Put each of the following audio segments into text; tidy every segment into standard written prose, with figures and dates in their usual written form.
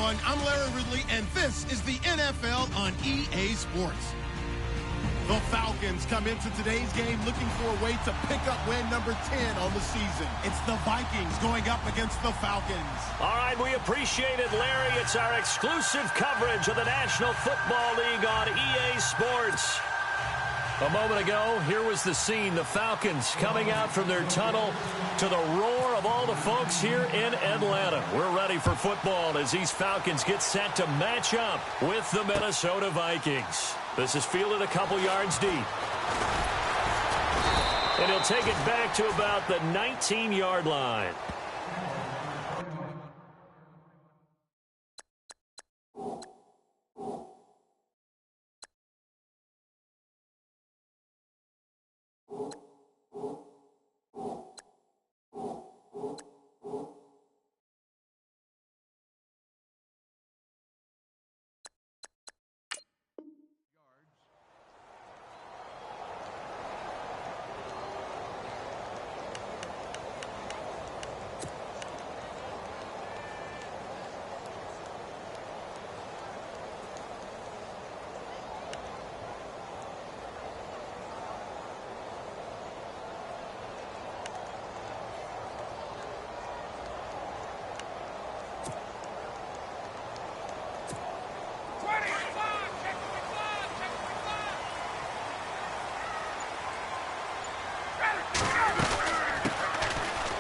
everyone. I'm Larry Ridley, and this is the NFL on EA Sports. The Falcons come into today's game looking for a way to pick up win number 10 on the season. It's the Vikings going up against the Falcons. All right, we appreciate it, Larry. It's our exclusive coverage of the National Football League on EA Sports. A moment ago, here was the scene. The Falcons coming out from their tunnel to the roar of all the folks here in Atlanta. We're ready for football as these Falcons get set to match up with the Minnesota Vikings. This is fielded a couple yards deep. And he'll take it back to about the 19-yard line.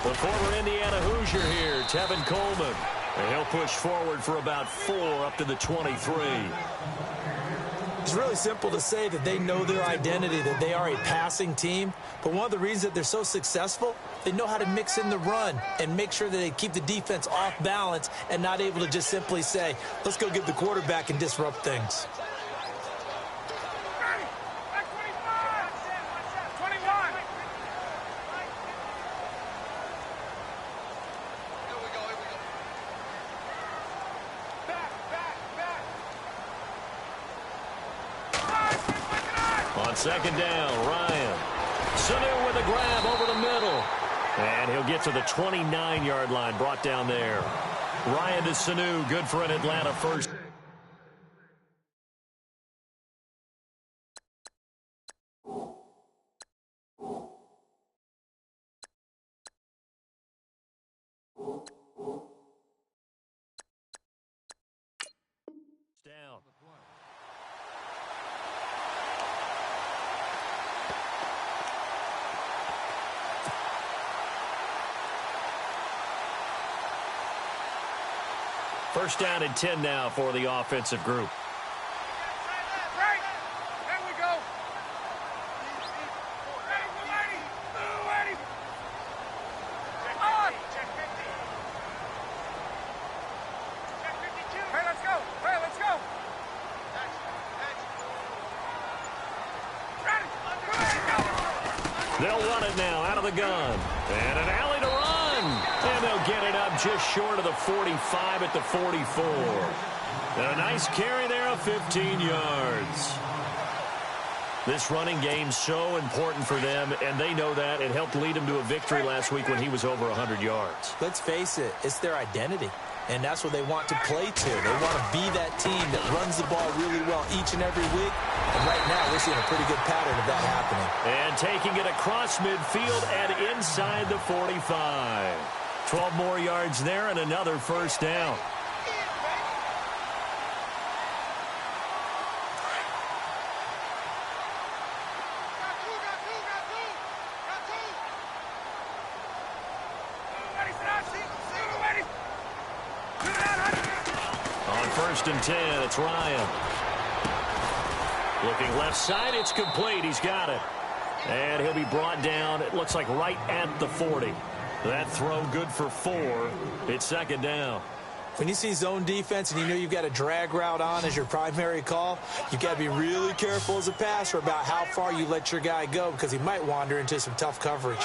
The former Indiana Hoosier here, Tevin Coleman. And he'll push forward for about 4 up to the 23. It's really simple to say that they know their identity, that they are a passing team. But one of the reasons that they're so successful, they know how to mix in the run and make sure that they keep the defense off balance and not able to just simply say, let's go get the quarterback and disrupt things. Second down, Ryan. Sanu with a grab over the middle. And he'll get to the 29-yard line, brought down there. Ryan to Sanu, good for an Atlanta first. Down. First down and 10 now for the offensive group. They'll run it now out of the gun. And an alley to run. And they'll get it up just short of the 45 at the 44. And a nice carry there of 15 yards. This running game's so important for them, and they know that. It helped lead them to a victory last week when he was over 100 yards. Let's face it, it's their identity. And that's what they want to play to. They want to be that team that runs the ball really well each and every week. And right now, we're seeing a pretty good pattern of that happening. And taking it across midfield and inside the 45. 12 more yards there and another first down. On 1st and 10, it's Ryan. Looking left side, it's complete. He's got it. And he'll be brought down, it looks like right at the 40. That throw good for 4. It's second down. When you see zone defense and you know you've got a drag route on as your primary call, you've got to be really careful as a passer about how far you let your guy go because he might wander into some tough coverage.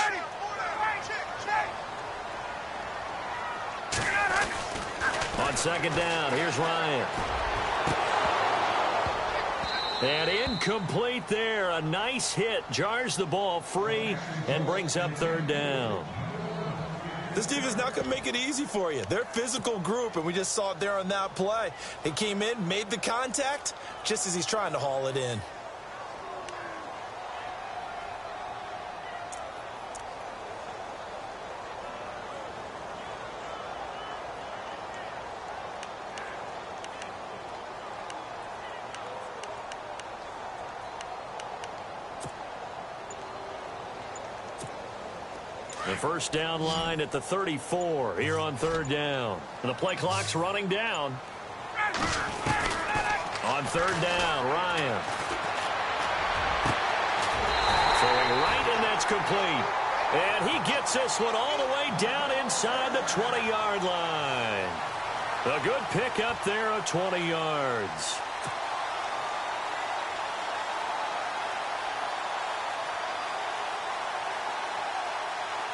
On second down, here's Ryan. And incomplete there. A nice hit. Jars the ball free and brings up third down. This defense is not going to make it easy for you. They're a physical group, and we just saw it there on that play. He came in, made the contact, just as he's trying to haul it in. The first down line at the 34 here on third down. And the play clock's running down. On third down, Ryan. Throwing right, and that's complete. And he gets this one all the way down inside the 20-yard line. A good pick up there of 20 yards.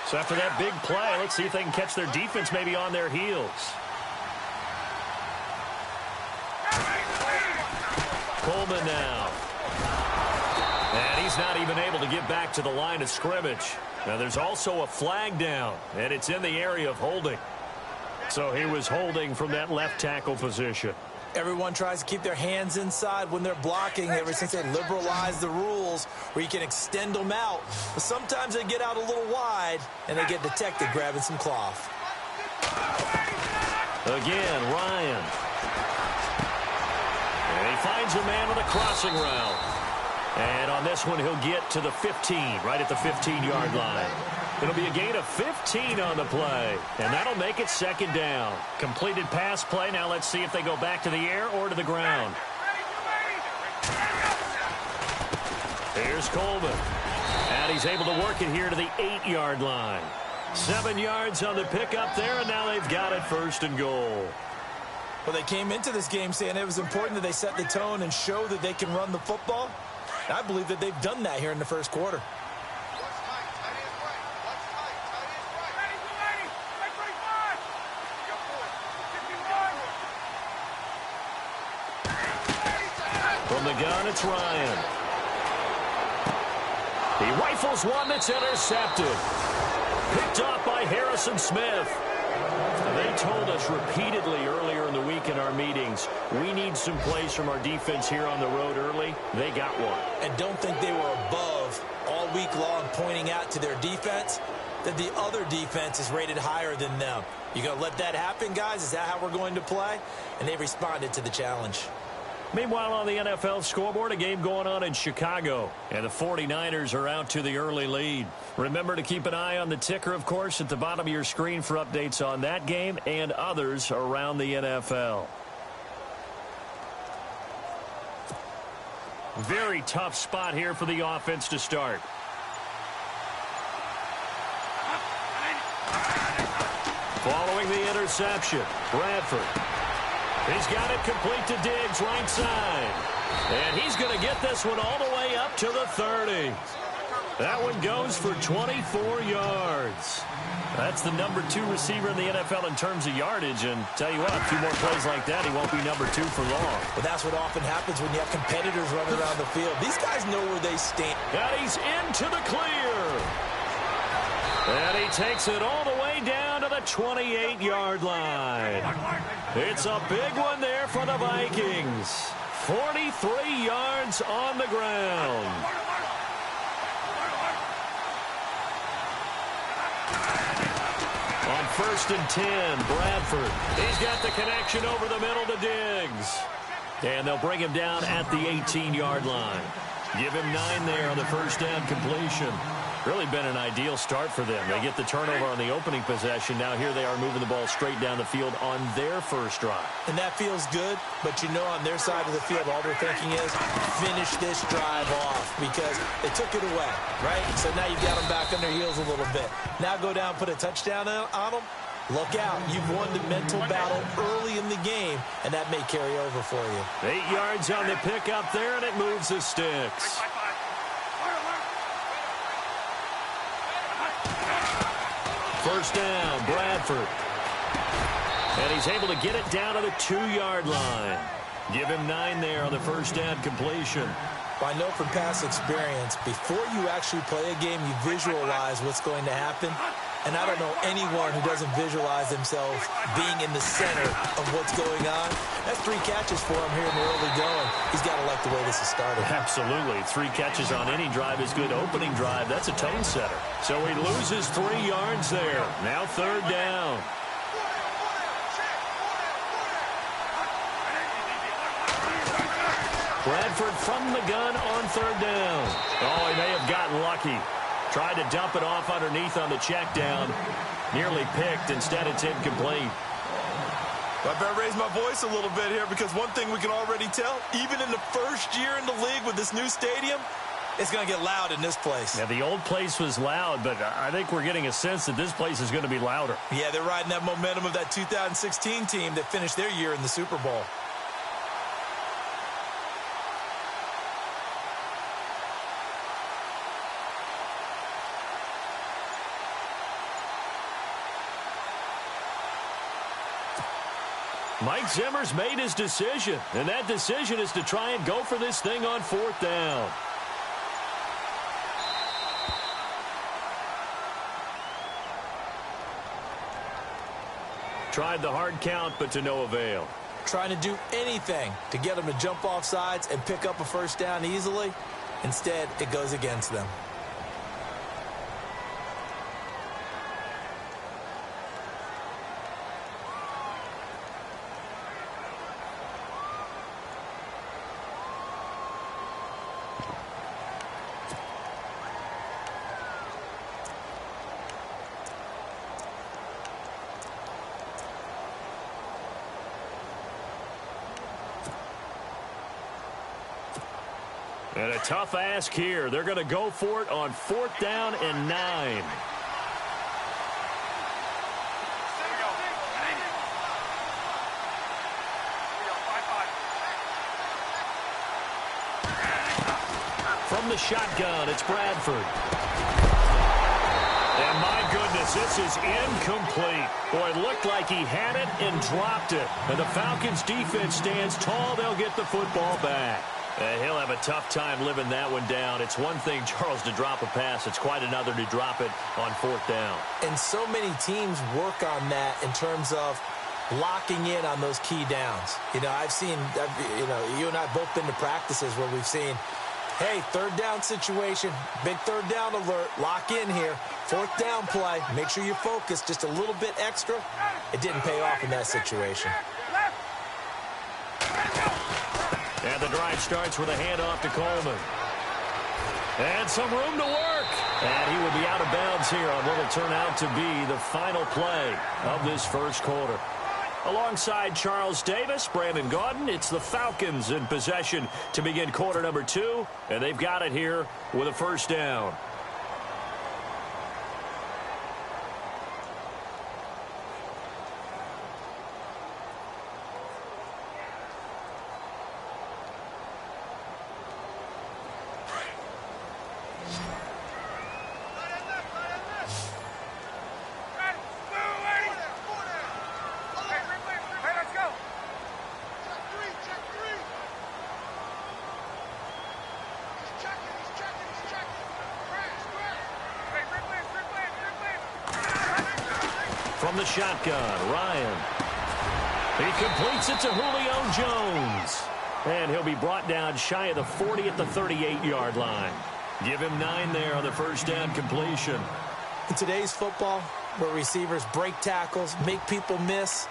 So after that big play, let's see if they can catch their defense maybe on their heels. Coleman now. And he's not even able to get back to the line of scrimmage. Now there's also a flag down, and it's in the area of holding. So he was holding from that left tackle position. Everyone tries to keep their hands inside when they're blocking ever since they liberalized the rules where you can extend them out. But sometimes they get out a little wide, and they get detected grabbing some cloth. Again, Ryan. And he finds a man with a crossing route. And on this one, he'll get to the 15, right at the 15-yard line. It'll be a gain of 15 on the play, and that'll make it second down. Completed pass play. Now let's see if they go back to the air or to the ground. Here's Coleman. And he's able to work it here to the 8-yard line. 7 yards on the pickup there, and now they've got it first and goal. Well, they came into this game saying it was important that they set the tone and show that they can run the football. I believe that they've done that here in the first quarter. From the gun, it's Ryan. He rifles one that's intercepted. Picked off by Harrison Smith. They told us repeatedly earlier in the week in our meetings, we need some plays from our defense here on the road early. They got one. And don't think they were above all week long pointing out to their defense that the other defense is rated higher than them. You going to let that happen, guys? Is that how we're going to play? And they responded to the challenge. Meanwhile, on the NFL scoreboard, a game going on in Chicago. And the 49ers are out to the early lead. Remember to keep an eye on the ticker, of course, at the bottom of your screen for updates on that game and others around the NFL. Very tough spot here for the offense to start. Following the interception, Bradford. He's got it complete to Diggs, right side. And he's going to get this one all the way up to the 30. That one goes for 24 yards. That's the #2 receiver in the NFL in terms of yardage. And tell you what, a few more plays like that, he won't be #2 for long. But that's what often happens when you have competitors running around the field. These guys know where they stand. And he's into the clear. And he takes it all the way down to the 28-yard line. It's a big one there for the Vikings. 43 yards on the ground. On 1st and 10, Bradford. He's got the connection over the middle to Diggs. And they'll bring him down at the 18-yard line. Give him 9 there on the first down completion. Really been an ideal start for them. They get the turnover on the opening possession. Now here they are moving the ball straight down the field on their first drive. And that feels good, but you know on their side of the field, all they're thinking is finish this drive off because they took it away, right? So now you've got them back on their heels a little bit. Now go down, put a touchdown on them. Look out. You've won the mental battle early in the game, and that may carry over for you. 8 yards on the pickup there, and it moves the sticks. First down, Bradford. And he's able to get it down to the 2-yard line. Give him 9 there on the first down completion. Well, I know from past experience, before you actually play a game, you visualize what's going to happen. And I don't know anyone who doesn't visualize themselves being in the center of what's going on. That's 3 catches for him here in the early going. He's got to like the way this has started. Absolutely. 3 catches on any drive is good. Opening drive, that's a tone setter. So he loses 3 yards there. Now 3rd down. Bradford from the gun on 3rd down. Oh, he may have gotten lucky. Tried to dump it off underneath on the check down. Nearly picked. Instead, it's incomplete. I better raise my voice a little bit here because one thing we can already tell, even in the first year in the league with this new stadium, it's going to get loud in this place. Yeah, the old place was loud, but I think we're getting a sense that this place is going to be louder. Yeah, they're riding that momentum of that 2016 team that finished their year in the Super Bowl. Mike Zimmer's made his decision, and that decision is to try and go for this thing on 4th down. Tried the hard count, but to no avail. Trying to do anything to get them to jump off sides and pick up a 1st down easily. Instead, it goes against them. And a tough ask here. They're going to go for it on 4th down and 9. From the shotgun, it's Bradford. And my goodness, this is incomplete. Boy, it looked like he had it and dropped it. And the Falcons defense stands tall. They'll get the football back. He'll have a tough time living that one down. It's one thing, Charles, to drop a pass. It's quite another to drop it on 4th down. And so many teams work on that in terms of locking in on those key downs. You know, you and I have both been to practices where we've seen, hey, 3rd down situation, big 3rd down alert, lock in here, 4th down play, make sure you're focused just a little bit extra. It didn't pay off in that situation. And the drive starts with a handoff to Coleman. And some room to work. And he will be out of bounds here on what will turn out to be the final play of this 1st quarter. Alongside Charles Davis, Brandon Gaudin, it's the Falcons in possession to begin quarter number 2. And they've got it here with a 1st down. From the shotgun, Ryan. He completes it to Julio Jones. And he'll be brought down shy of the 40 at the 38-yard line. Give him 9 there on the 1st down completion. In today's football, where receivers break tackles, make people miss,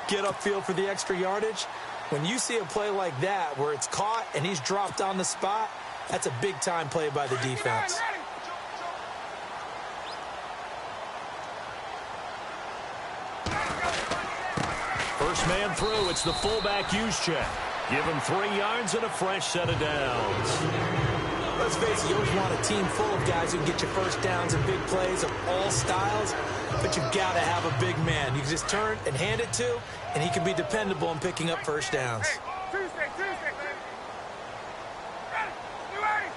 get upfield for the extra yardage, when you see a play like that where it's caught and he's dropped on the spot, that's a big-time play by the defense. First man through, it's the fullback Juszczyk. Give him 3 yards and a fresh set of downs. Let's face it, you always want a team full of guys who can get you 1st downs and big plays of all styles, but you've got to have a big man. You can just turn and hand it to, and he can be dependable in picking up 1st downs. Tuesday, baby. Ready? You ready?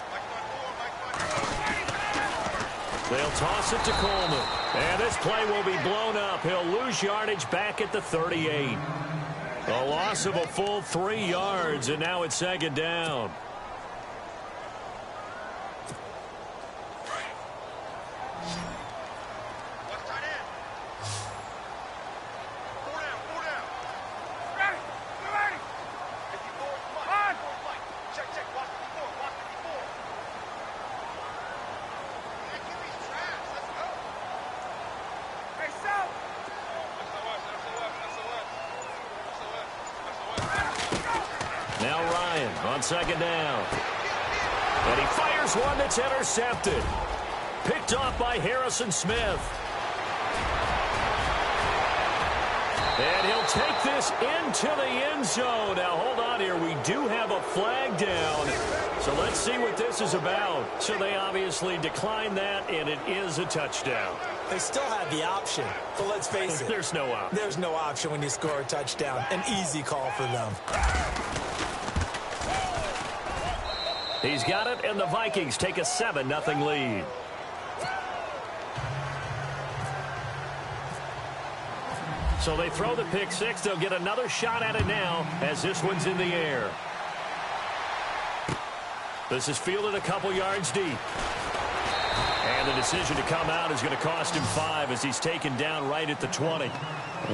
They'll toss it to Coleman. And this play will be blown up. He'll lose yardage back at the 38. A loss of a full 3 yards, and now it's 2nd down. On second down. And he fires one that's intercepted. Picked off by Harrison Smith. And he'll take this into the end zone. Now, hold on here. We do have a flag down. So let's see what this is about. So they obviously declined that, and it is a touchdown. They still have the option, but let's face it. There's no option. There's no option when you score a touchdown. An easy call for them. He's got it, and the Vikings take a 7-0 lead. So they throw the pick six. They'll get another shot at it now as this one's in the air. This is fielded a couple yards deep. And the decision to come out is going to cost him 5 as he's taken down right at the 20.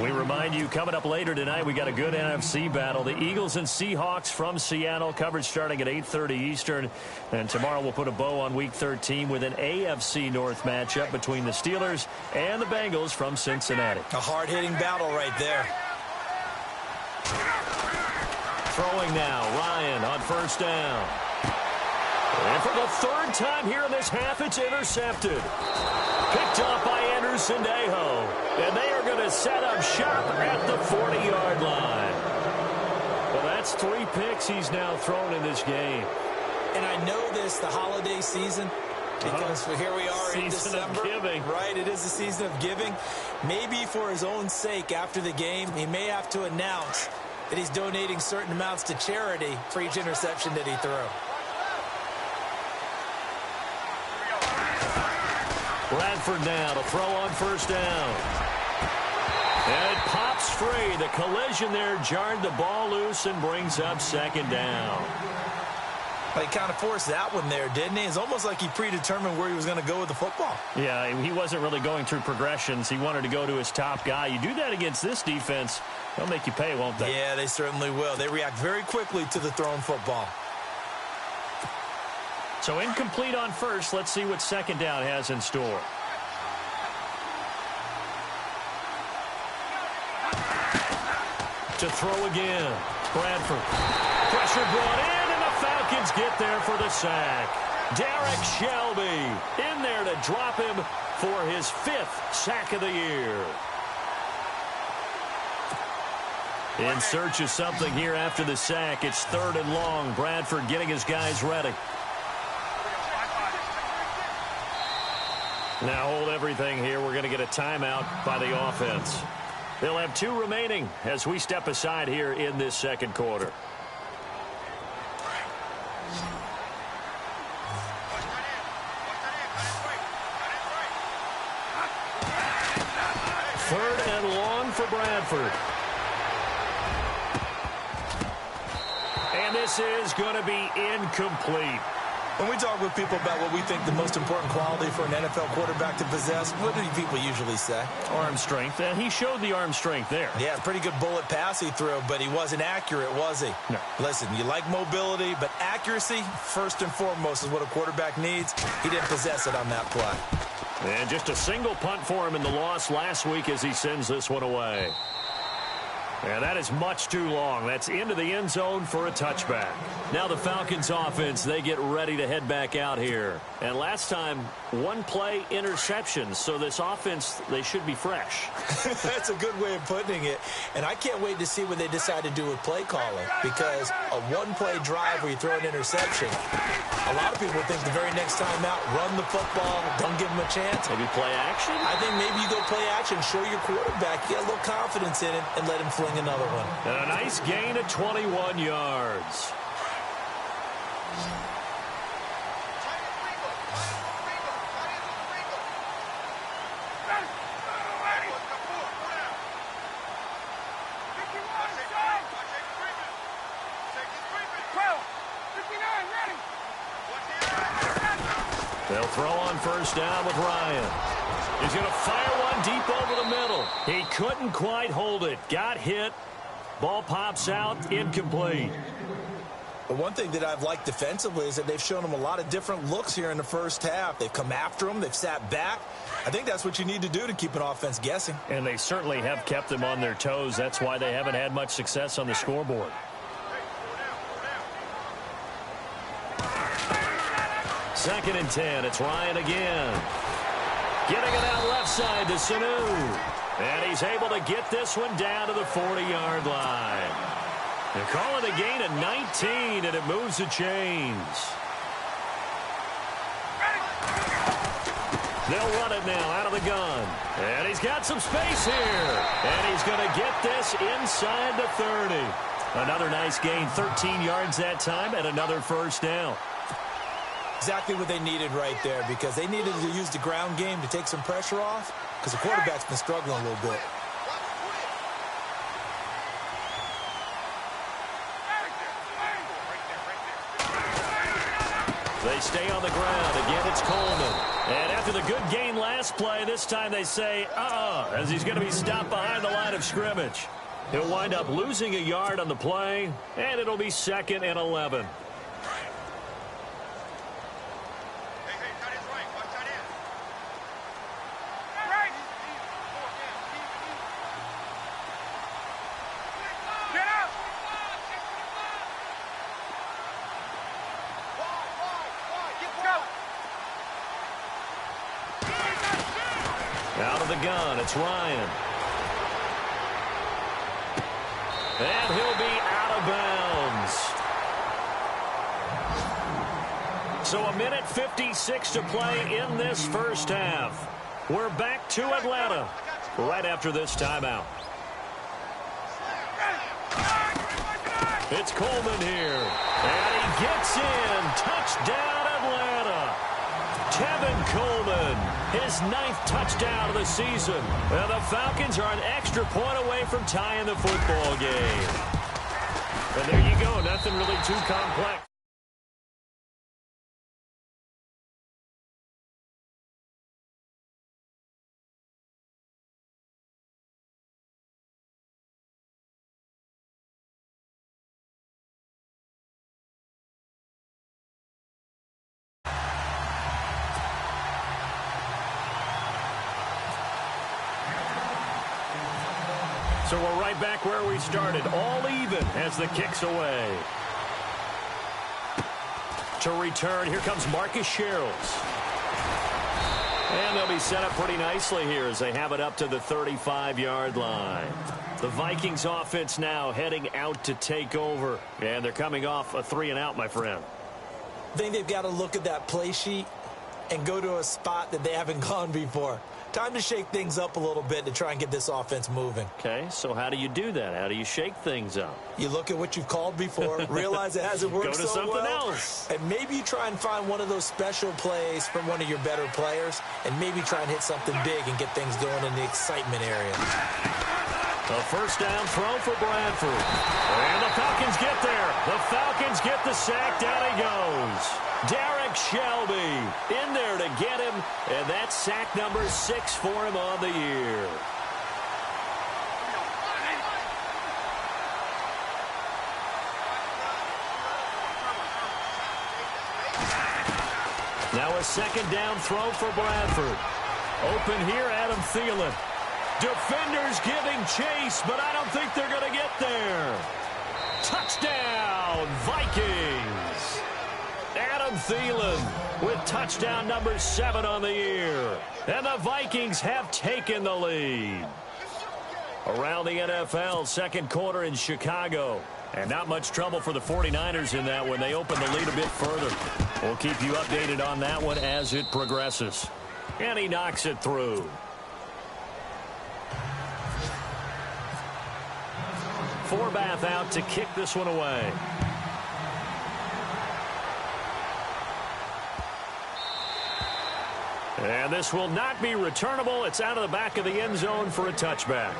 We remind you, coming up later tonight, we got a good NFC battle. The Eagles and Seahawks from Seattle, coverage starting at 8:30 Eastern. And tomorrow we'll put a bow on Week 13 with an AFC North matchup between the Steelers and the Bengals from Cincinnati. A hard-hitting battle right there. Throwing now, Ryan on first down. And for the third time here in this half, it's intercepted. Picked off by Anderson-Dejo. And they are going to set up shop at the 40-yard line. Well, that's 3 picks he's now thrown in this game. And I know this, the holiday season, because here we are in December. Season of giving. Right, it is the season of giving. Maybe for his own sake after the game, he may have to announce that he's donating certain amounts to charity for each interception that he threw. Bradford now to throw on first down. And it pops free. The collision there jarred the ball loose and brings up second down. But he kind of forced that one there, didn't he? It's almost like he predetermined where he was going to go with the football. Yeah, he wasn't really going through progressions. He wanted to go to his top guy. You do that against this defense, they'll make you pay, won't they? Yeah, they certainly will. They react very quickly to the thrown football. So incomplete on first. Let's see what second down has in store. To throw again. Bradford. Pressure brought in, and the Falcons get there for the sack. Derek Shelby in there to drop him for his 5th sack of the year. In search of something here after the sack. It's 3rd and long. Bradford getting his guys ready. Now hold everything here. We're going to get a timeout by the offense. They'll have 2 remaining as we step aside here in this second quarter. Third and long for Bradford. And this is going to be incomplete. When we talk with people about what we think the most important quality for an NFL quarterback to possess, what do people usually say? Arm strength, and he showed the arm strength there. Yeah, pretty good bullet pass he threw, but he wasn't accurate, was he? No. Listen, you like mobility, but accuracy, first and foremost, is what a quarterback needs. He didn't possess it on that play. And just a single punt for him in the loss last week as he sends this one away. And that is much too long. That's into the end zone for a touchback. Now the Falcons offense, they get ready to head back out here. And last time, 1-play interceptions. So this offense, they should be fresh. That's a good way of putting it. And I can't wait to see what they decide to do with play calling. Because a 1-play drive where you throw an interception, a lot of people think the very next time out, run the football, don't give them a chance. Maybe play action? I think maybe you go play action, show your quarterback, get a little confidence in it, and let him fling another one. And a nice gain of 21 yards. They'll throw on first down with Ryan. He's going to fire one deep over the middle. He couldn't quite hold it. Got hit. Ball pops out. Incomplete. But one thing that I've liked defensively is that they've shown him a lot of different looks here in the first half. They've come after him. They've sat back. I think that's what you need to do to keep an offense guessing. And they certainly have kept them on their toes. That's why they haven't had much success on the scoreboard. 2nd and 10. It's Ryan again. Getting it out left side to Sanu. And he's able to get this one down to the 40-yard line. They're calling a gain of 19, and it moves the chains. They'll run it now out of the gun. And he's got some space here. And he's going to get this inside the 30. Another nice gain, 13 yards that time, and another first down. Exactly what they needed right there, because they needed to use the ground game to take some pressure off, because the quarterback's been struggling a little bit. They stay on the ground. Again, it's Coleman. And after the good gain last play, this time they say, as he's going to be stopped behind the line of scrimmage. He'll wind up losing a yard on the play, and it'll be 2nd and 11. Out of the gun, it's Ryan. And he'll be out of bounds. So 1:56 to play in this first half. We're back to Atlanta right after this timeout. It's Coleman here. And he gets in. Touchdown, Atlanta. Tevin Coleman, his 9th touchdown of the season. And the Falcons are an extra point away from tying the football game. And there you go, nothing really too complex. So we're right back where we started, all even as the kick's away. To return, here comes Marcus Sherrills. And they'll be set up pretty nicely here as they have it up to the 35-yard line. The Vikings offense now heading out to take over. And they're coming off a 3-and-out, my friend. I think they've got to look at that play sheet and go to a spot that they haven't gone before. Time to shake things up a little bit to try and get this offense moving. Okay, so how do you do that? How do you shake things up? You look at what you've called before, realize it hasn't worked so well. Go to something else. And maybe you try and find one of those special plays from one of your better players, and maybe try and hit something big and get things going in the excitement area. A first down throw for Bradford. And the Falcons get there. The Falcons get the sack. Down he goes. Derek Shelby in there to get him. And that's sack number 6 for him on the year. Now a second down throw for Bradford. Open here, Adam Thielen. Defenders giving chase, but I don't think they're going to get there. Touchdown, Vikings. Adam Thielen with touchdown number 7 on the year. And the Vikings have taken the lead. Around the NFL, second quarter in Chicago. And not much trouble for the 49ers in that one. They open the lead a bit further. We'll keep you updated on that one as it progresses. And he knocks it through. Forbath out to kick this one away. And this will not be returnable. It's out of the back of the end zone for a touchback.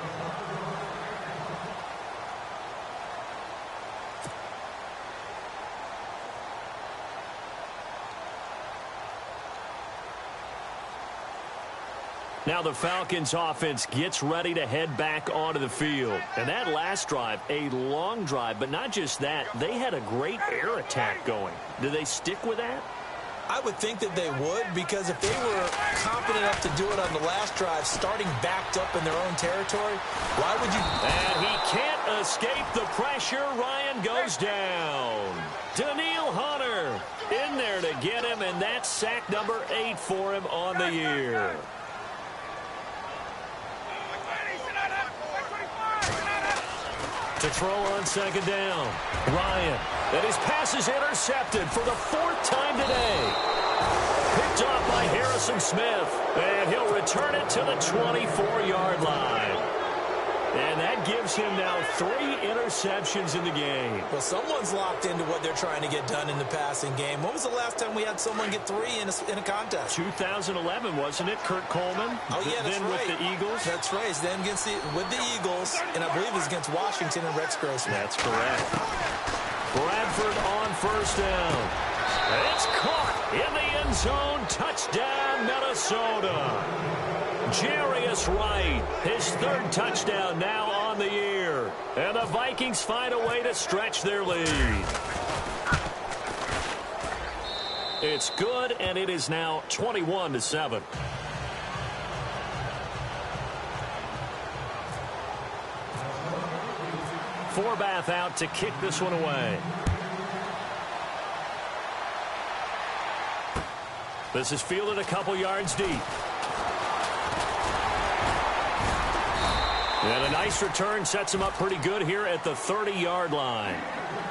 Now the Falcons offense gets ready to head back onto the field. And that last drive, a long drive, but not just that, they had a great air attack going. Do they stick with that? I would think that they would, because if they were confident enough to do it on the last drive, starting backed up in their own territory, why would you? And he can't escape the pressure. Ryan goes down. Daniil Hunter in there to get him, and that's sack number 8 for him on the year. To throw on second down, Ryan. And his pass is intercepted for the 4th time today. Picked off by Harrison Smith, and he'll return it to the 24-yard line. And that gives him now 3 interceptions in the game. Well, someone's locked into what they're trying to get done in the passing game. When was the last time we had someone get 3 in a contest? 2011, wasn't it, Kurt Coleman? Oh, yeah, that's then right. with the Eagles. That's right. It's then with the Eagles, and I believe it's against Washington and Rex Grossman. That's correct. Bradford on first down. It's caught in the end zone. Touchdown, Minnesota. Jarius Wright, his 3rd touchdown now on the year. And the Vikings find a way to stretch their lead. It's good, and it is now 21-7. Forbath out to kick this one away. This is fielded a couple yards deep. And a nice return sets him up pretty good here at the 30-yard line.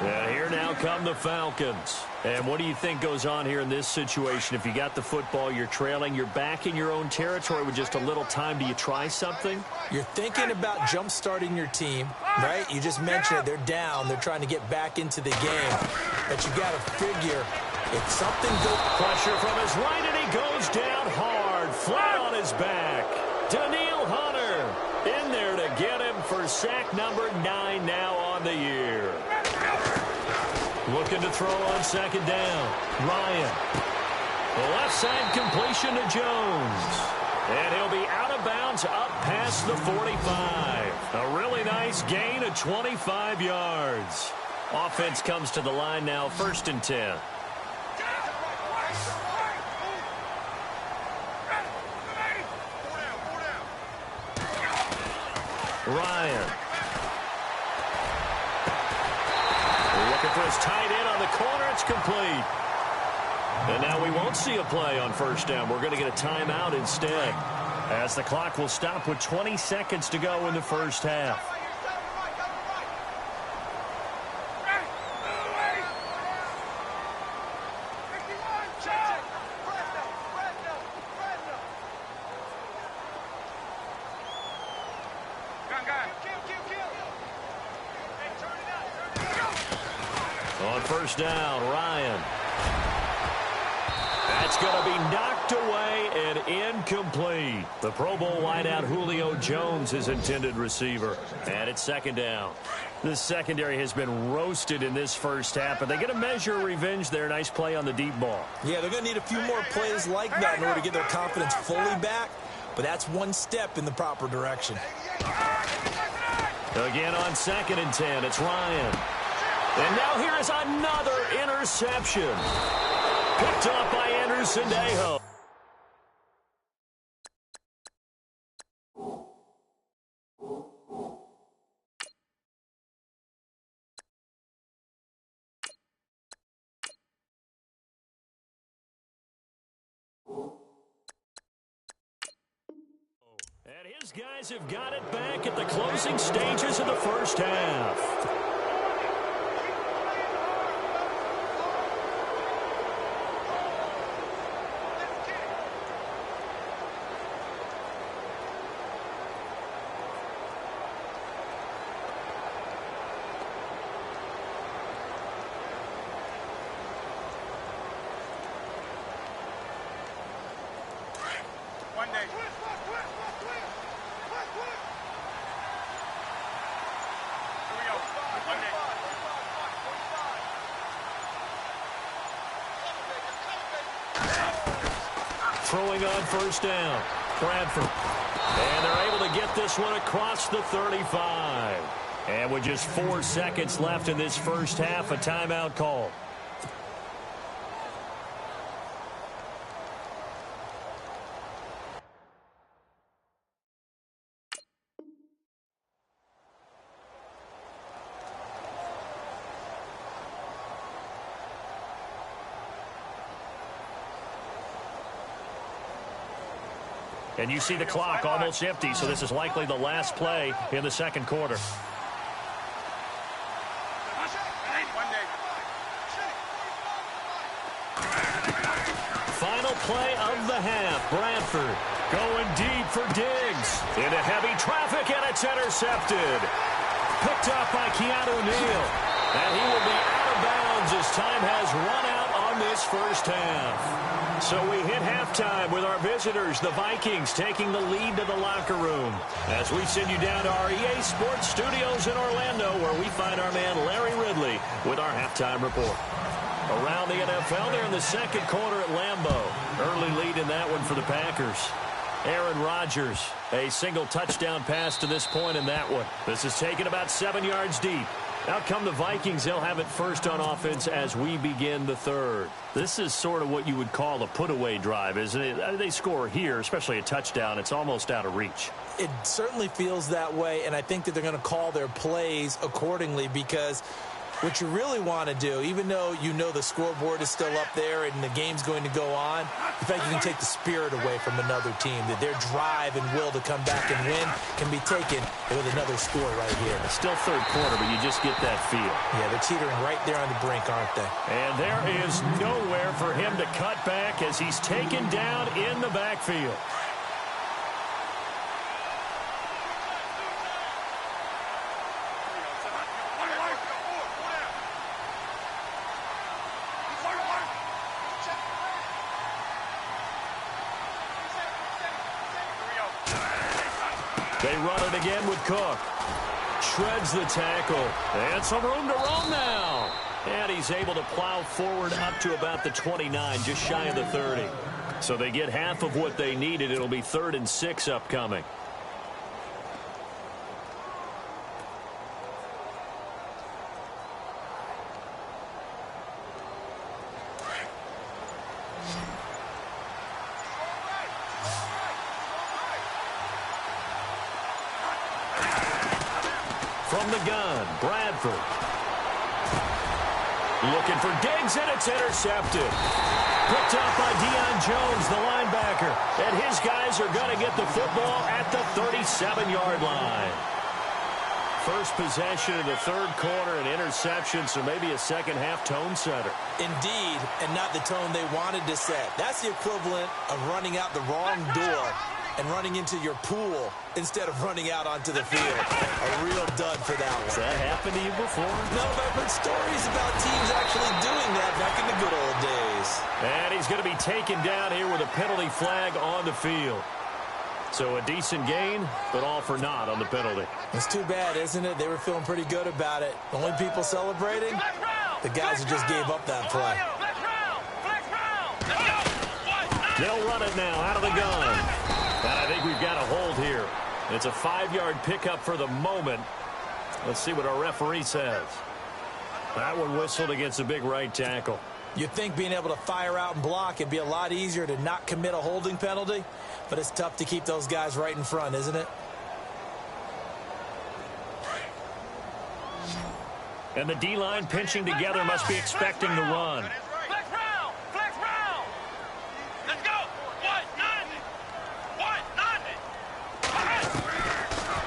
And here now come the Falcons. And what do you think goes on here in this situation? If you got the football, you're trailing, you're back in your own territory with just a little time. Do you try something? You're thinking about jump-starting your team, right? You just mentioned it. They're down. They're trying to get back into the game. But you got to figure if something goes... Pressure from his right, and he goes down hard, flat on his back. Daniil Hunter in there to get him for sack number 9 now on the year. Looking to throw on second down. Ryan. The left side completion to Jones. And he'll be out of bounds up past the 45. A really nice gain of 25 yards. Offense comes to the line now, 1st and 10. Ryan. Looking for his tight end on the corner. It's complete. And now we won't see a play on first down. We're going to get a timeout instead, as the clock will stop with 20 seconds to go in the first half. On first down, Ryan. That's going to be knocked away and incomplete. The Pro Bowl wideout Julio Jones, his intended receiver. And it's second down. The secondary has been roasted in this first half, but they get a measure of revenge there. Nice play on the deep ball. Yeah, they're going to need a few more plays like that in order to get their confidence fully back, but that's one step in the proper direction. Again on 2nd and 10, it's Ryan. And now here is another interception. Picked up by Anderson Dejo. And his guys have got it back at the closing stages of the first half. Throwing on first down, Bradford. And they're able to get this one across the 35. And with just 4 seconds left in this first half, a timeout call. And you see the clock almost empty, so this is likely the last play in the second quarter. Final play of the half. Bradford going deep for Diggs. Into heavy traffic, and it's intercepted. Picked up by Keanu Neal. And he will be out of bounds as time has run out on this first half. So we hit halftime with our visitors, the Vikings, taking the lead to the locker room. As we send you down to our EA Sports Studios in Orlando, where we find our man Larry Ridley with our halftime report. Around the NFL, they're in the second quarter at Lambeau. Early lead in that one for the Packers. Aaron Rodgers, a single touchdown pass to this point in that one. This is taken about 7 yards deep. Out come the Vikings. They'll have it first on offense as we begin the third. This is sort of what you would call a put-away drive, isn't it? They score here, especially a touchdown. It's almost out of reach. It certainly feels that way, and I think that they're going to call their plays accordingly, because what you really want to do, even though you know the scoreboard is still up there and the game's going to go on, the fact you can take the spirit away from another team, that their drive and will to come back and win can be taken with another score right here. It's still third quarter, but you just get that feel. Yeah, they're teetering right there on the brink, aren't they? And there is nowhere for him to cut back as he's taken down in the backfield. They run it again with Cook. Shreds the tackle. And some room to roam now. And he's able to plow forward up to about the 29, just shy of the 30. So they get half of what they needed. It'll be 3rd and 6 upcoming. From the gun, Bradford. Looking for Diggs, and it's intercepted. Picked up by Deion Jones, the linebacker. And his guys are going to get the football at the 37-yard line. First possession of the third quarter, an interception, so maybe a second-half tone setter. Indeed, and not the tone they wanted to set. That's the equivalent of running out the wrong door and running into your pool instead of running out onto the field. A real dud for that one. Has that happened to you before? No, but I've heard stories about teams actually doing that back in the good old days. And he's going to be taken down here with a penalty flag on the field. So a decent gain, but all for naught on the penalty. It's too bad, isn't it? They were feeling pretty good about it. The only people celebrating, the guys who just gave up that play. They'll run it now out of the gun. And I think we've got a hold here. It's a 5-yard pickup for the moment. Let's see what our referee says. That one whistled against a big right tackle. You'd think being able to fire out and block, it'd be a lot easier to not commit a holding penalty, but it's tough to keep those guys right in front, isn't it? And the D-line pinching together must be expecting the run. Flex round! Flex round! Let's go! 1-9!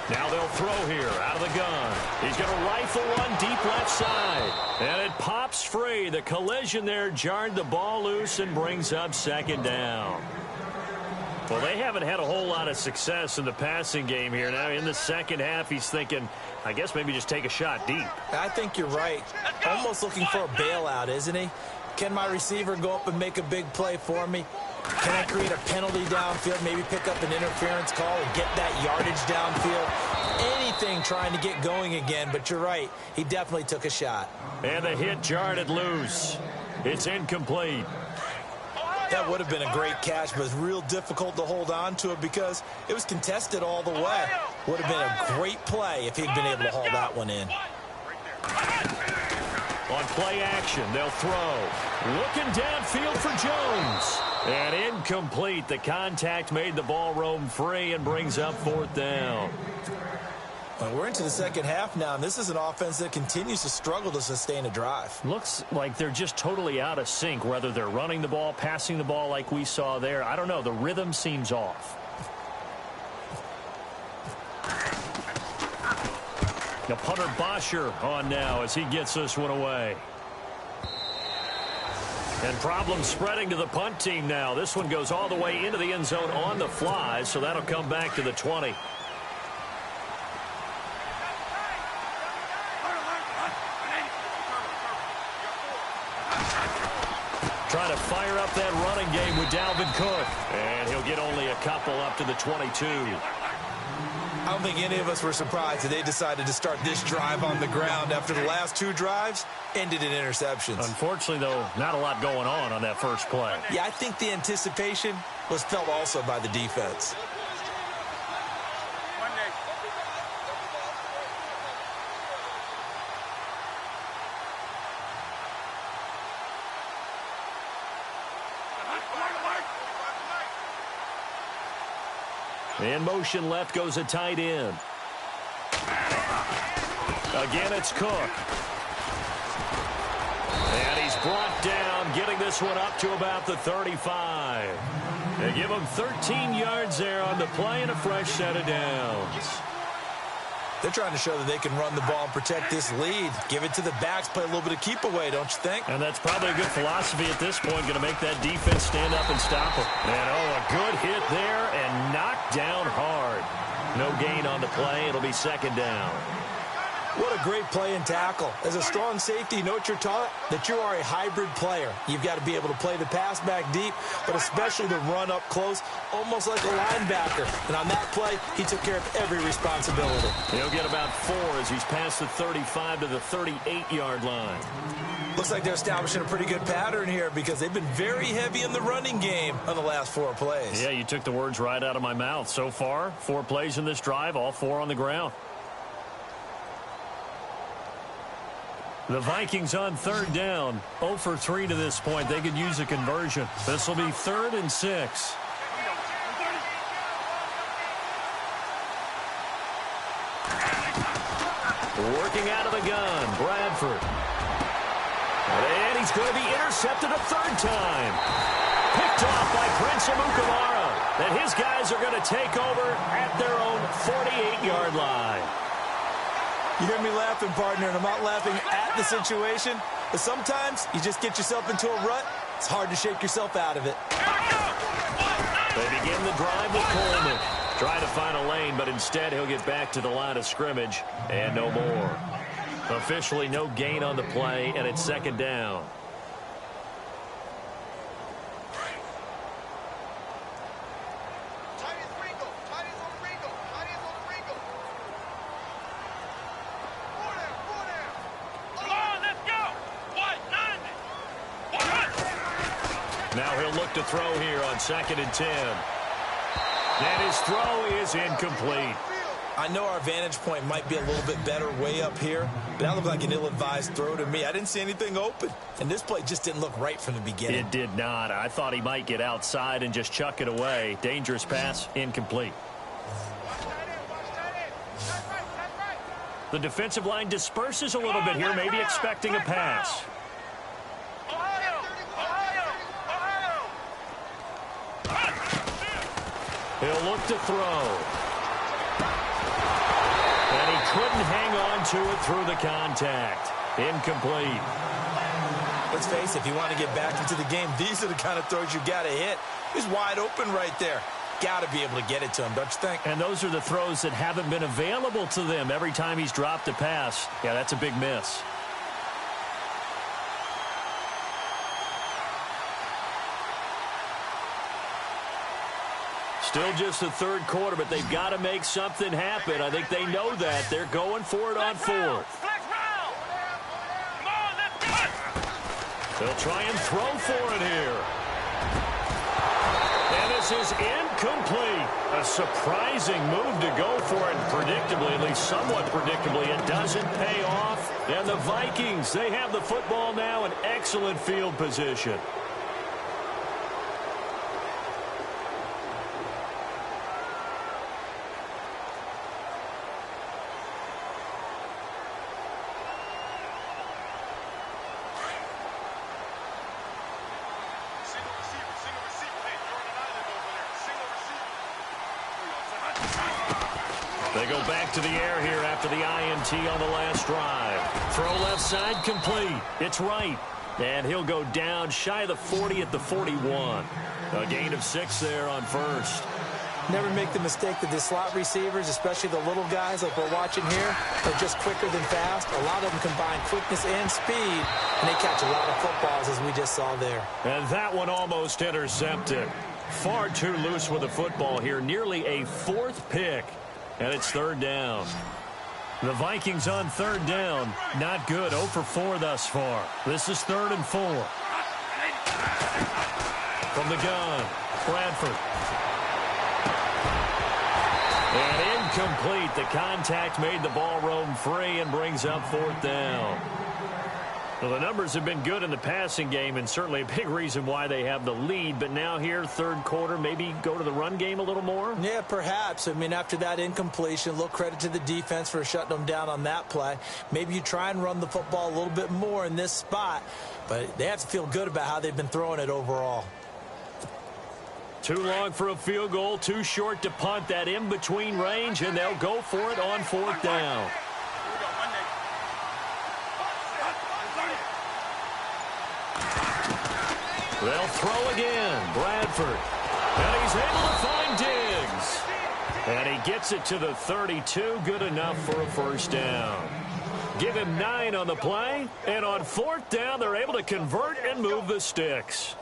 Now they'll throw here out of the gun. He's going to rifle one deep left side. And it pops free. The collision there jarred the ball loose and brings up second down. Well, they haven't had a whole lot of success in the passing game here. Now in the second half, he's thinking, I guess maybe just take a shot deep. I think you're right. Almost looking for a bailout, isn't he? Can my receiver go up and make a big play for me? Can I create a penalty downfield, maybe pick up an interference call and get that yardage downfield? Anything trying to get going again, but you're right. He definitely took a shot. And the hit jarred it loose. It's incomplete. That would have been a great catch, but it's real difficult to hold on to it because it was contested all the way. Would have been a great play if he'd been able to haul that one in. On play action, they'll throw. Looking downfield for Jones. And incomplete. The contact made the ball roam free and brings up fourth down. Well, we're into the second half now, and this is an offense that continues to struggle to sustain a drive. Looks like they're just totally out of sync, whether they're running the ball, passing the ball like we saw there. I don't know. The rhythm seems off. Now punter Bosher on now as he gets this one away. And problems spreading to the punt team now. This one goes all the way into the end zone on the fly, so that'll come back to the 20. Trying to fire up that running game with Dalvin Cook. And he'll get only a couple up to the 22. I don't think any of us were surprised that they decided to start this drive on the ground after the last two drives ended in interceptions. Unfortunately, though, not a lot going on that first play. Yeah, I think the anticipation was felt also by the defense. In motion left goes a tight end. Again, it's Cook. And he's brought down, getting this one up to about the 35. They give him 13 yards there on the play and a fresh set of downs. They're trying to show that they can run the ball and protect this lead. Give it to the backs, play a little bit of keep away, don't you think? And that's probably a good philosophy at this point, going to make that defense stand up and stop him. And, a good hit there and knocked down hard. No gain on the play. It'll be second down. What a great play and tackle. As a strong safety, you know what you're taught? That you are a hybrid player. You've got to be able to play the pass back deep, but especially to run up close, almost like a linebacker. And on that play, he took care of every responsibility. He'll get about 4 as he's past the 35 to the 38-yard line. Looks like they're establishing a pretty good pattern here because they've been very heavy in the running game on the last 4 plays. Yeah, you took the words right out of my mouth. So far, 4 plays in this drive, all 4 on the ground. The Vikings on third down, 0 for 3 to this point. They could use a conversion. This will be 3rd and 6. Working out of the gun, Bradford. And he's going to be intercepted a 3rd time. Picked off by Prince Amukamara. And his guys are going to take over at their own 48-yard line. You hear me laughing, partner, and I'm not laughing at the situation, but sometimes you just get yourself into a rut. It's hard to shake yourself out of it. They begin the drive with Coleman. Trying to find a lane, but instead he'll get back to the line of scrimmage and no more. Officially no gain on the play, and it's second down. Now he'll look to throw here on 2nd and 10. And his throw is incomplete. I know our vantage point might be a little bit better way up here, but that looked like an ill-advised throw to me. I didn't see anything open, and this play just didn't look right from the beginning. It did not. I thought he might get outside and just chuck it away. Dangerous pass, incomplete. The defensive line disperses a little bit here, maybe expecting a pass. He'll look to throw. And he couldn't hang on to it through the contact. Incomplete. Let's face it, if you want to get back into the game, these are the kind of throws you got to hit. He's wide open right there. Got to be able to get it to him, don't you think? And those are the throws that haven't been available to them every time he's dropped a pass. Yeah, that's a big miss. Still just the 3rd quarter, but they've got to make something happen. I think they know that. They're going for it on 4th. They'll try and throw for it here. And this is incomplete. A surprising move to go for it. Predictably, at least somewhat predictably, it doesn't pay off. And the Vikings, they have the football now in excellent field position. They go back to the air here after the INT on the last drive. Throw left side complete. It's right. And he'll go down shy of the 40 at the 41. A gain of 6 there on first. Never make the mistake that the slot receivers, especially the little guys like we're watching here, are just quicker than fast. A lot of them combine quickness and speed, and they catch a lot of footballs, as we just saw there. And that one almost intercepted. Far too loose with the football here. Nearly a 4th pick, and it's 3rd down. The Vikings on 3rd down. Not good. 0 for 4 thus far. This is 3rd and 4. From the gun, Bradford. And incomplete. The contact made the ball roam free and brings up 4th down. Well, the numbers have been good in the passing game and certainly a big reason why they have the lead. But now here, 3rd quarter, maybe go to the run game a little more? Yeah, perhaps. I mean, after that incompletion, a little credit to the defense for shutting them down on that play. Maybe you try and run the football a little bit more in this spot. But they have to feel good about how they've been throwing it overall. Too long for a field goal, too short to punt. That in-between range, and they'll go for it on 4th down. They'll throw again. Bradford. And he's able to find Diggs. And he gets it to the 32. Good enough for a 1st down. Give him 9 on the play. And on 4th down, they're able to convert and move the sticks.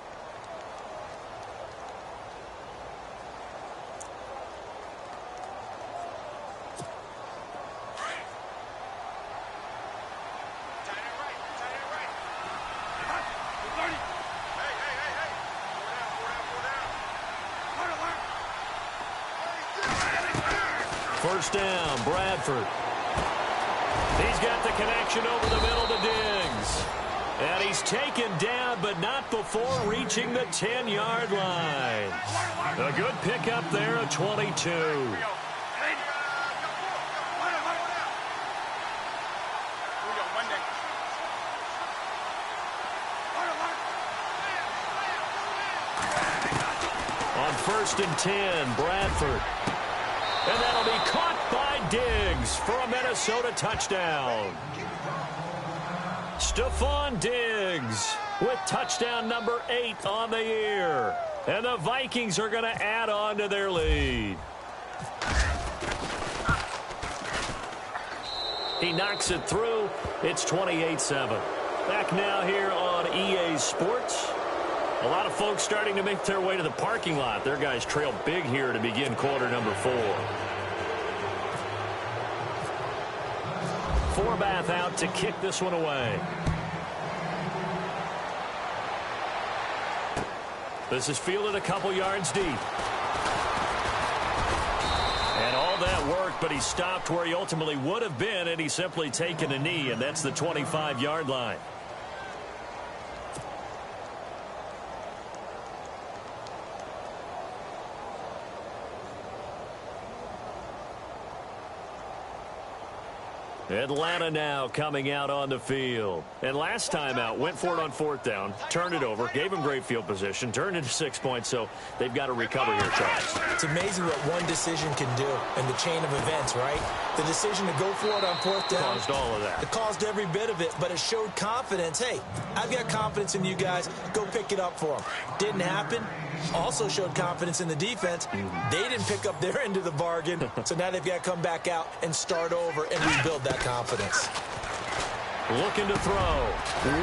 First down, Bradford. He's got the connection over the middle to Diggs. And he's taken down, but not before reaching the 10-yard line. A good pickup there at 22. On 1st and 10, Bradford. And that'll be caught by Diggs for a Minnesota touchdown. Stephon Diggs with touchdown number 8 on the year. And the Vikings are going to add on to their lead. He knocks it through. It's 28-7. Back now here on EA Sports. A lot of folks starting to make their way to the parking lot. Their guys trail big here to begin quarter number 4. Forbath out to kick this one away. This is fielded a couple yards deep. And all that worked, but he stopped where he ultimately would have been, and he's simply taken a knee, and that's the 25-yard line. Atlanta now coming out on the field. And last time out, went for it on 4th down, turned it over, gave him great field position, turned into 6 points, so they've got to recover here, Charles. It's amazing what one decision can do in the chain of events, right? The decision to go for it on 4th down. Caused all of that. It caused every bit of it, but it showed confidence. Hey, I've got confidence in you guys. Go pick it up for them. Didn't happen. Also showed confidence in the defense. They didn't pick up their end of the bargain, so now they've got to come back out and start over and rebuild that confidence. Looking to throw.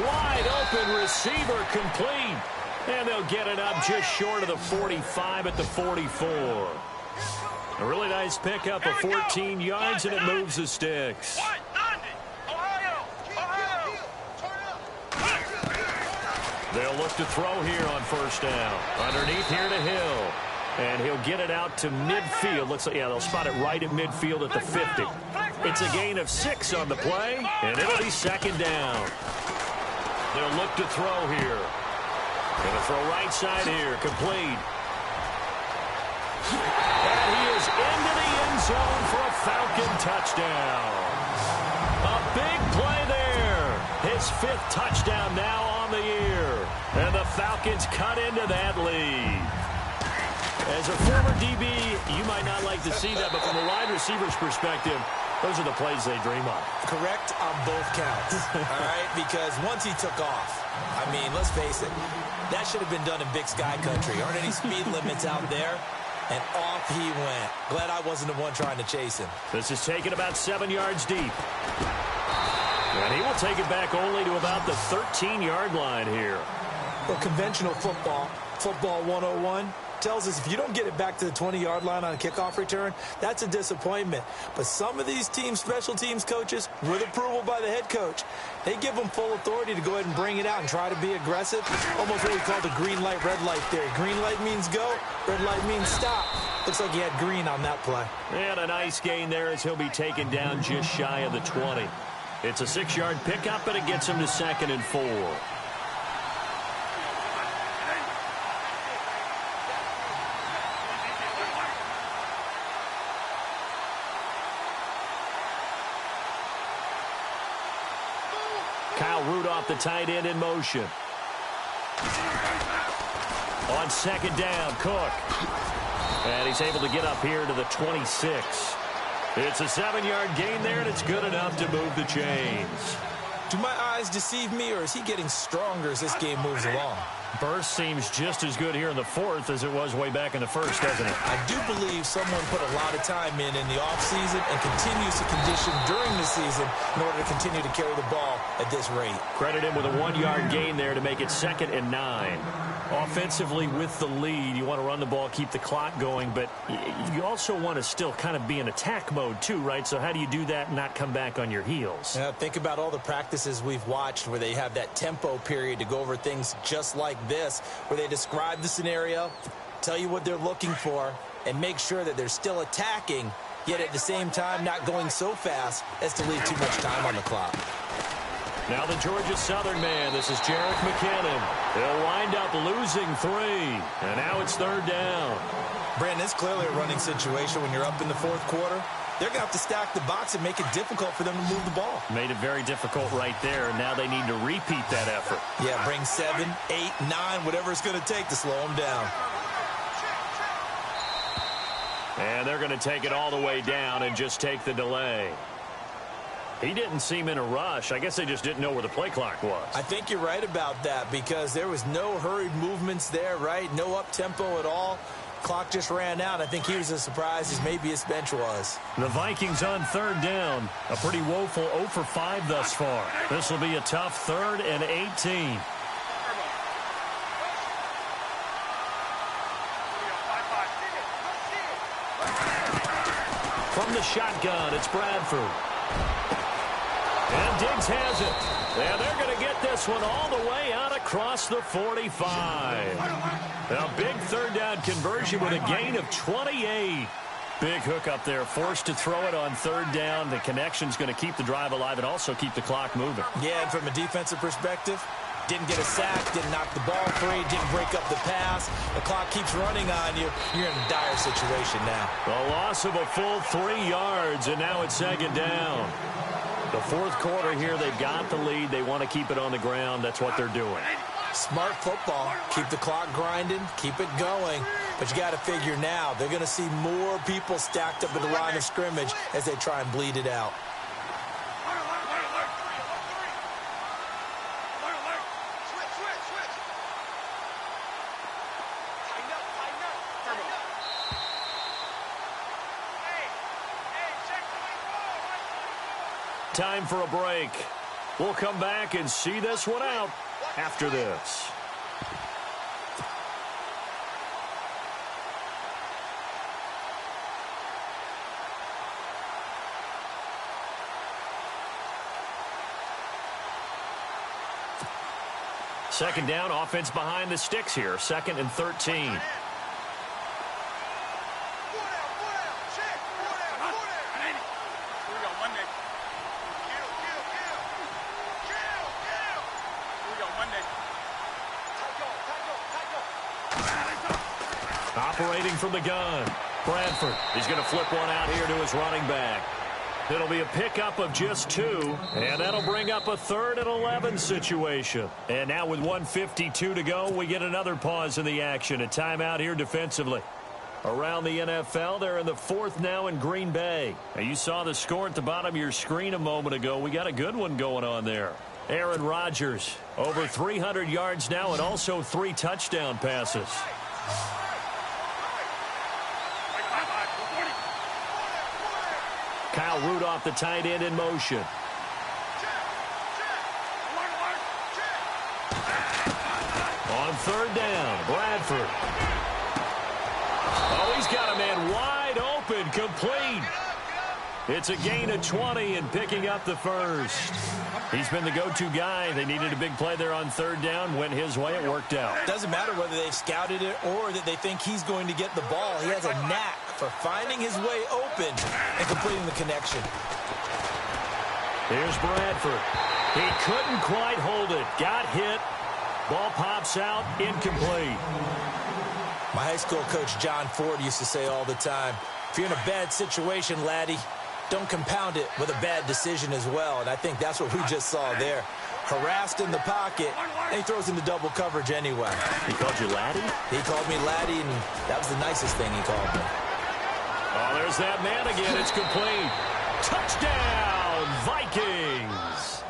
Wide open receiver complete. And they'll get it up just short of the 45 at the 44. A really nice pickup of 14 yards, and it moves the sticks. They'll look to throw here on 1st down. Underneath here to Hill. And he'll get it out to midfield. Looks like, yeah, they'll spot it right at midfield at the 50. It's a gain of 6 on the play, and it'll be 2nd down. They'll look to throw here. Going to throw right side here, complete. And he is into the end zone for a Falcon touchdown. A big play there. His 5th touchdown now on the year. And the Falcons cut into that lead. As a former DB, you might not like to see that, but from a wide receiver's perspective, those are the plays they dream of. Correct on both counts, all right? Because once he took off, I mean, let's face it, that should have been done in Big Sky Country. Aren't any speed limits out there? And off he went. Glad I wasn't the one trying to chase him. This is taken about 7 yards deep. And he will take it back only to about the 13-yard line here. Well, conventional football 101, tells us if you don't get it back to the 20-yard line on a kickoff return, that's a disappointment. But some of these special teams coaches, with approval by the head coach, they give them full authority to go ahead and bring it out and try to be aggressive. Almost what we call the green light, red light theory. Green light means go, red light means stop. Looks like he had green on that play. And a nice gain there as he'll be taken down just shy of the 20. It's a 6-yard pickup, and it gets him to 2nd and 4. Kyle Rudolph, the tight end, in motion. On 2nd down, Cook. And he's able to get up here to the 26. It's a 7-yard gain there, and it's good enough to move the chains. Do my eyes deceive me, or is he getting stronger as this game moves along? Burst seems just as good here in the 4th as it was way back in the 1st, doesn't it? I do believe someone put a lot of time in the offseason and continues to condition during the season in order to continue to carry the ball at this rate. Credit him with a 1-yard gain there to make it 2nd and 9. Offensively with the lead, you want to run the ball, keep the clock going, but you also want to still kind of be in attack mode too, right? So how do you do that and not come back on your heels? Yeah, think about all the practices we've watched where they have that tempo period to go over things just like this, where they describe the scenario, tell you what they're looking for, and make sure that they're still attacking, yet at the same time not going so fast as to leave too much time on the clock. Now the Georgia Southern man, this is Jarek McKinnon. He'll wind up losing 3, and now it's 3rd down. Brandon, it's clearly a running situation when you're up in the 4th quarter. They're going to have to stack the box and make it difficult for them to move the ball. Made it very difficult right there, and now they need to repeat that effort. Yeah, bring 7, 8, 9, whatever it's going to take to slow them down. And they're going to take it all the way down and just take the delay. He didn't seem in a rush. I guess they just didn't know where the play clock was. I think you're right about that because there was no hurried movements there, right? No up-tempo at all. Clock just ran out. I think he was as surprised as maybe his bench was. The Vikings on 3rd down. A pretty woeful 0 for 5 thus far. This will be a tough 3rd and 18. From the shotgun, it's Bradford. And Diggs has it. And they're going to get this one all the way out across the 45. A big 3rd down conversion with a gain of 28. Big hook up there, forced to throw it on 3rd down. The connection's going to keep the drive alive and also keep the clock moving. Yeah, and from a defensive perspective, didn't get a sack, didn't knock the ball free, didn't break up the pass. The clock keeps running on you. You're in a dire situation now. A loss of a full 3 yards, and now it's 2nd down. The 4th quarter here, they've got the lead. They want to keep it on the ground. That's what they're doing. Smart football. Keep the clock grinding. Keep it going. But you got to figure now, they're going to see more people stacked up at the line of scrimmage as they try and bleed it out. Time for a break. We'll come back and see this one out after this. Second down, offense behind the sticks here. 2nd and 13. Operating from the gun, Bradford. He's going to flip one out here to his running back. It'll be a pickup of just 2, and that'll bring up a 3rd and 11 situation. And now with 1:52 to go, we get another pause in the action. A timeout here defensively. Around the NFL, they're in the fourth now in Green Bay. Now, you saw the score at the bottom of your screen a moment ago. We got a good one going on there. Aaron Rodgers, over 300 yards now and also 3 touchdown passes. Kyle Rudolph, the tight end, in motion. On third down, Bradford. Oh, he's got a man wide open, complete. It's a gain of 20 and picking up the first. He's been the go-to guy. They needed a big play there on third down. Went his way. It worked out. Doesn't matter whether they've scouted it or that they think he's going to get the ball. He has a knack for finding his way open and completing the connection. Here's Bradford. He couldn't quite hold it. Got hit. Ball pops out. Incomplete. My high school coach, John Ford, used to say all the time, if you're in a bad situation, laddie, don't compound it with a bad decision as well. And I think that's what we just saw there. Harassed in the pocket, and he throws into double coverage anyway. He called you laddie? He called me laddie, and that was the nicest thing he called me. Oh, there's that man again. It's complete. Touchdown, Vikings.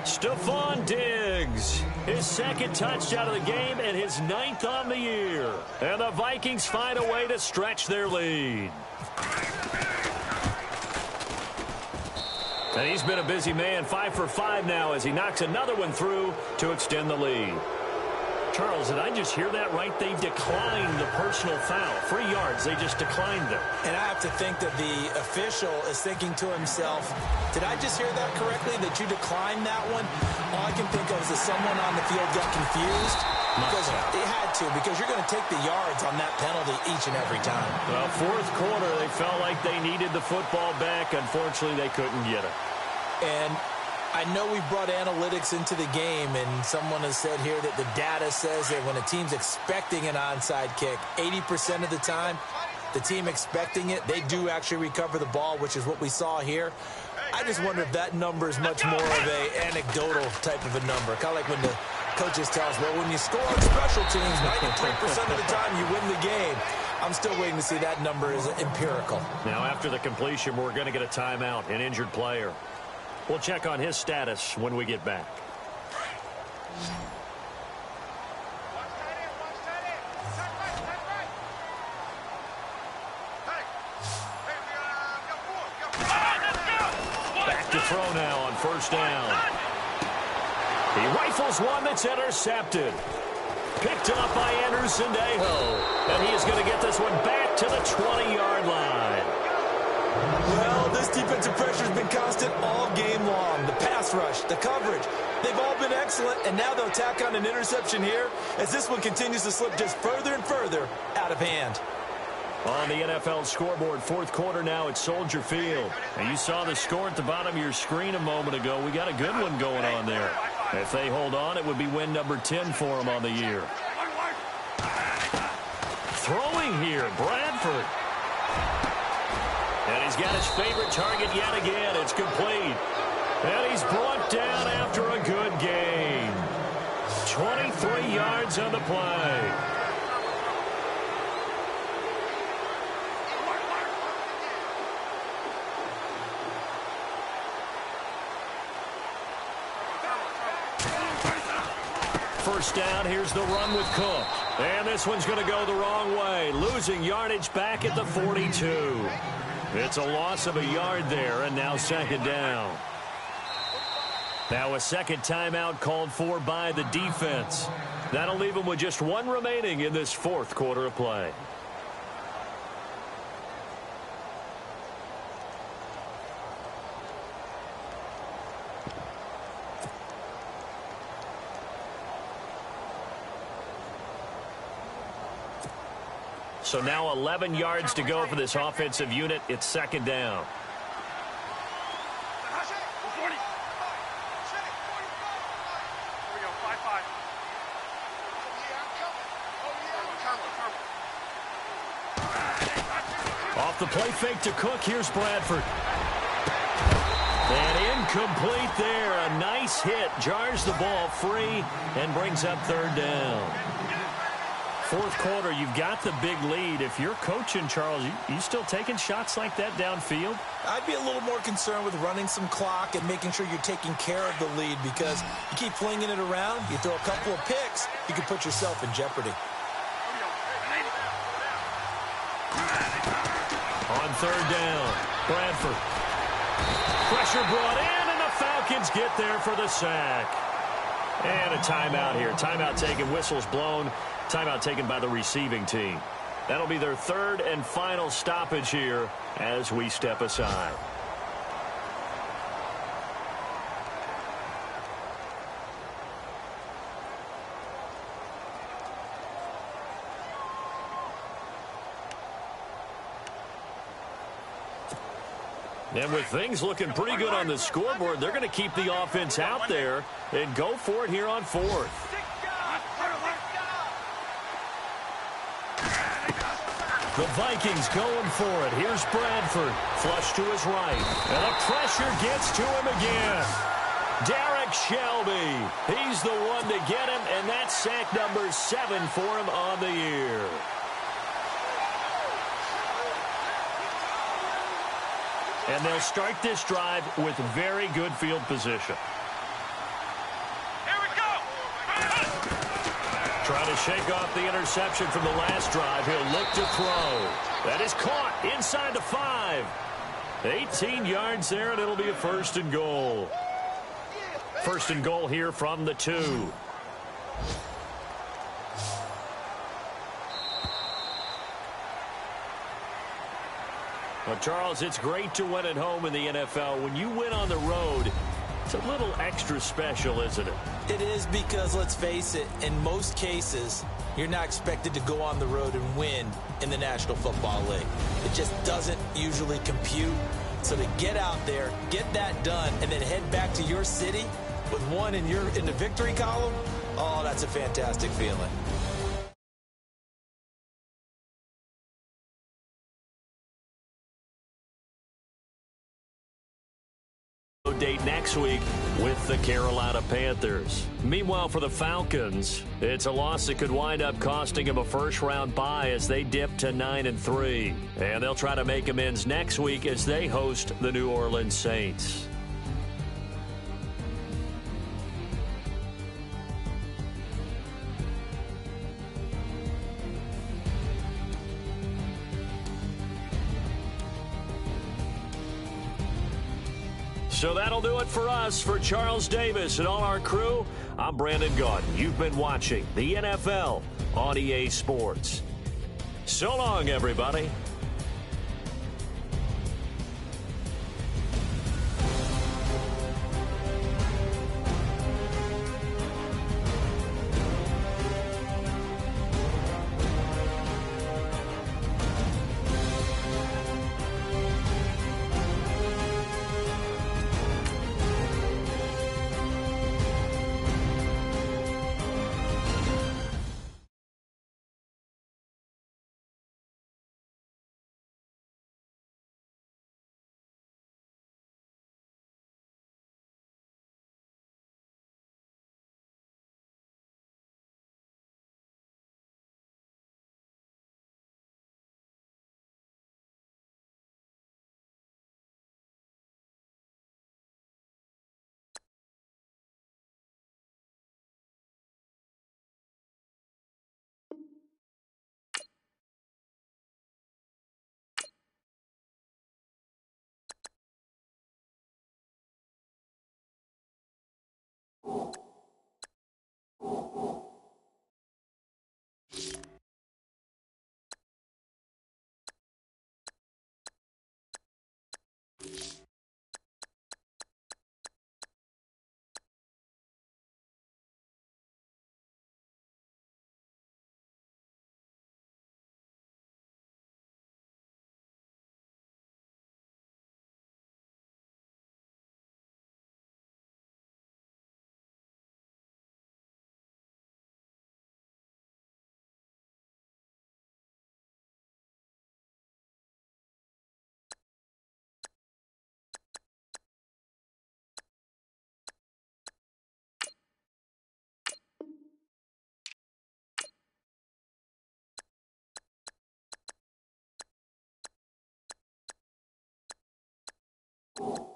Stephon Diggs, his second touchdown of the game and his 9th on the year. And the Vikings find a way to stretch their lead. And he's been a busy man, 5 for 5 now as he knocks another one through to extend the lead. Charles, did I just hear that right? They declined the personal foul. 3 yards, they just declined them. And I have to think that the official is thinking to himself, did I just hear that correctly, that you declined that one? All I can think of is that someone on the field got confused. Because he had to, because you're going to take the yards on that penalty each and every time. Well, fourth quarter, they felt like they needed the football back. Unfortunately, they couldn't get it. And I know we brought analytics into the game, and someone has said here that the data says that when a team's expecting an onside kick, 80% of the time, the team expecting it, they do actually recover the ball, which is what we saw here. I just wonder if that number is much more of an anecdotal type of a number. Kind of like when the coaches tell us, well, when you score on special teams, 93% of the time you win the game. I'm still waiting to see that number is empirical. Now, after the completion, we're going to get a timeout, an injured player. We'll check on his status when we get back. Back to throw now on first down. He rifles one that's intercepted. Picked up by Anderson-Dejo. And he is going to get this one back to the 20-yard line. Well, this defensive pressure has been constant all game long. The pass rush, the coverage, they've all been excellent, and now they'll tack on an interception here as this one continues to slip just further and further out of hand. On the NFL scoreboard, fourth quarter now at Soldier Field. And you saw the score at the bottom of your screen a moment ago. We got a good one going on there. If they hold on, it would be win number 10 for them on the year. Throwing here, Bradford. And he's got his favorite target yet again. It's complete. And he's brought down after a good gain. 23 yards on the play. First down, here's the run with Cook. And this one's going to go the wrong way. Losing yardage back at the 42. It's a loss of a yard there, and now second down. Now a second timeout called for by the defense. That'll leave them with just one remaining in this fourth quarter of play. So now 11 yards to go for this offensive unit. It's second down. Off the play fake to Cook. Here's Bradford. And incomplete there. A nice hit. Jars the ball free and brings up third down. Fourth quarter, you've got the big lead. If you're coaching, Charles, you still taking shots like that downfield? I'd be a little more concerned with running some clock and making sure you're taking care of the lead, because you keep flinging it around, you throw a couple of picks, you can put yourself in jeopardy. On third down, Bradford. Pressure brought in, and the Falcons get there for the sack. And a timeout here. Timeout taken, whistles blown. Timeout taken by the receiving team. That'll be their third and final stoppage here as we step aside. And with things looking pretty good on the scoreboard, they're going to keep the offense out there and go for it here on fourth. The Vikings going for it. Here's Bradford. Flush to his right. And the pressure gets to him again. Derek Shelby. He's the one to get him, and that's sack number 7 for him on the year. And they'll start this drive with very good field position. Here we go. Trying to shake off the interception from the last drive. He'll look to throw. That is caught inside the 5. 18 yards there, and it'll be a first and goal. First and goal here from the 2. Well, Charles, it's great to win at home in the NFL. When you win on the road, it's a little extra special, isn't it? It is, because, let's face it, in most cases, you're not expected to go on the road and win in the National Football League. It just doesn't usually compute. So to get out there, get that done, and then head back to your city with one in the victory column, oh, that's a fantastic feeling. Date next week with the Carolina Panthers. Meanwhile, for the Falcons, it's a loss that could wind up costing them a first-round bye as they dip to 9-3. And they'll try to make amends next week as they host the New Orleans Saints. So that'll do it for us. For Charles Davis and all our crew, I'm Brandon Gaudin. You've been watching the NFL on EA Sports. So long, everybody. you.